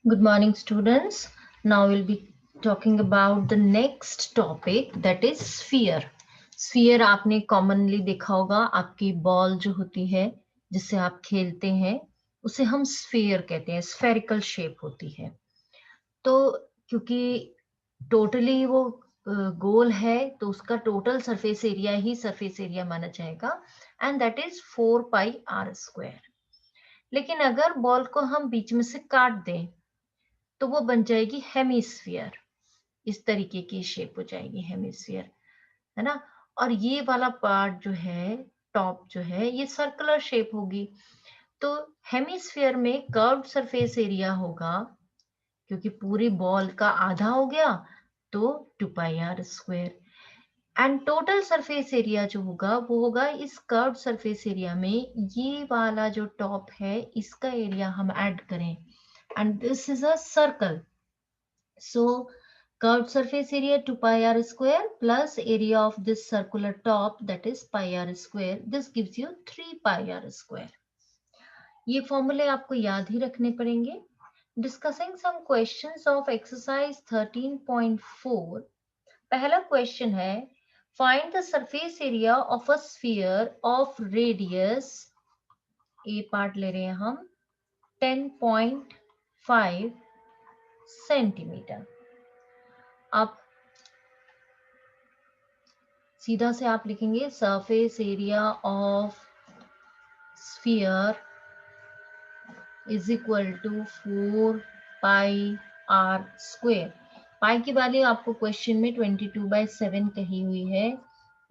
Good morning, students. Now we'll be talking about the next topic, that is sphere. Sphere आपने commonly देखा होगा, आपकी ball जो होती है जिससे आप खेलते हैं उसे हम sphere कहते हैं, spherical shape होती है। तो क्योंकि टोटली वो गोल है तो उसका टोटल सरफेस एरिया ही सरफेस एरिया माना जाएगा एंड दैट इज 4πr²। लेकिन अगर बॉल को हम बीच में से काट दें तो वो बन जाएगी हेमिस्फीयर। इस तरीके की शेप हो जाएगी हेमिस्फीयर, है ना। और ये वाला पार्ट जो है, टॉप जो है, ये सर्कुलर शेप होगी। तो हेमिस्फीयर में कर्व्ड सरफेस एरिया होगा, क्योंकि पूरी बॉल का आधा हो गया तो 2πr²। And total surface area जो होगा वो होगा इस कर्व्ड सरफेस एरिया में ये वाला जो टॉप है इसका एरिया हम ऐड करें, and this is a circle. So curved surface area 2πr² plus area of this circular top, that is πr². This gives you 3πr². ये फॉर्मूले आपको याद ही रखने पड़ेंगे। Discussing some questions of exercise 13.4. पहला क्वेश्चन है, find the surface area of a sphere of radius, A part ले रहे हैं हम, 10.5 सेंटीमीटर। आप सीधा से आप लिखेंगे surface area of sphere is equal to 4πr²। Pi की वैल्यू आपको क्वेश्चन में 22/7 कही हुई है,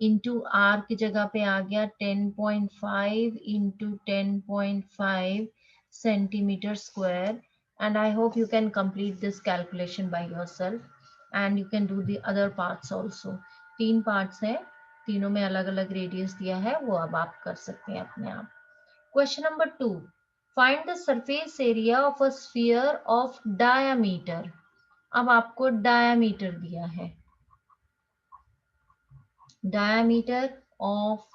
इंटू आर की जगह पे आ गया 10.5 into 10.5 centimetre square. And I hope you can complete this calculation by yourself and you can do the other parts also. 3 parts हैं, तीनों में अलग अलग रेडियस दिया है, वो अब आप कर सकते हैं अपने आप। Question number 2, find the surface area of a sphere of diameter. अब आपको डायामीटर दिया है, डायामीटर ऑफ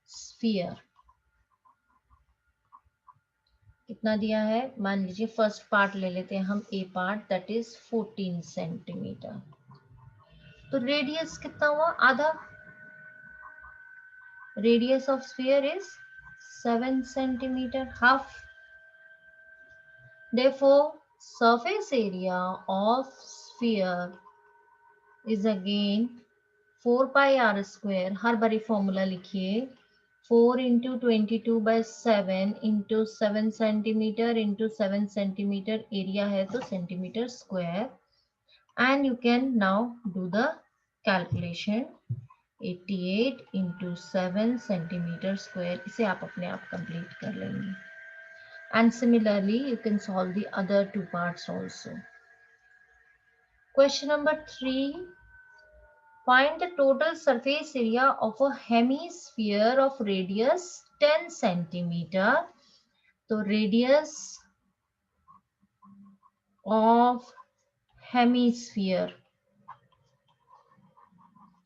स्फीयर कितना दिया है, मान लीजिए फर्स्ट पार्ट ले लेते हैं हम, ए पार्ट, दैट इज 14 सेंटीमीटर। तो रेडियस कितना हुआ, आधा। Radius of sphere is 7 centimetre, half. Therefore, surface area of sphere is again 4πr²। हर बारी फॉर्मूला लिखिए, 4 into 22/7 into 7 centimetre into 7 centimetre, area है तो centimetre square. And you can now do the calculation, 88 into 7 centimetre square. इसे आप अपने आप complete कर लेंगे। And similarly, you can solve the other 2 parts also. Question number 3. Find the total surface area of a hemisphere of radius 10 centimeter. So radius of hemisphere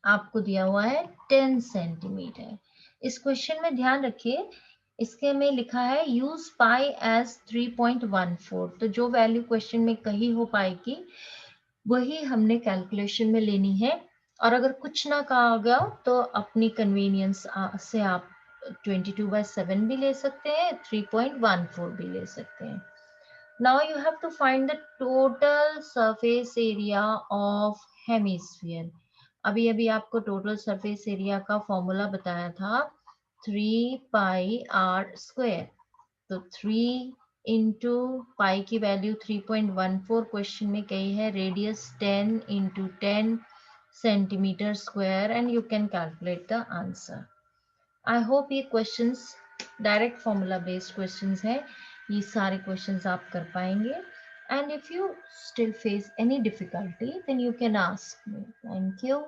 आपको दिया हुआ है 10 सेंटीमीटर। इस क्वेश्चन में ध्यान रखिए, इसके में लिखा है यूज पाई एज 3.14। तो जो वैल्यू क्वेश्चन में कही हो पाएगी वही हमने कैलकुलेशन में लेनी है। और अगर कुछ ना कहा गया तो अपनी कन्वीनियंस से आप 22/7 भी ले सकते हैं, 3.14 भी ले सकते हैं। Now you have to find the total surface area of hemisphere. अभी अभी आपको टोटल सरफेस एरिया का फॉर्मूला बताया था, 3πr²। तो 3 इंटू पाई की वैल्यू 3.14 क्वेश्चन में कही है, radius 10 into 10 centimetre square, and you can calculate the answer. I hope ये questions direct formula based questions हैं, ये सारे क्वेश्चंस आप कर पाएंगे। And if you still face any difficulty then you can ask me. Thank you.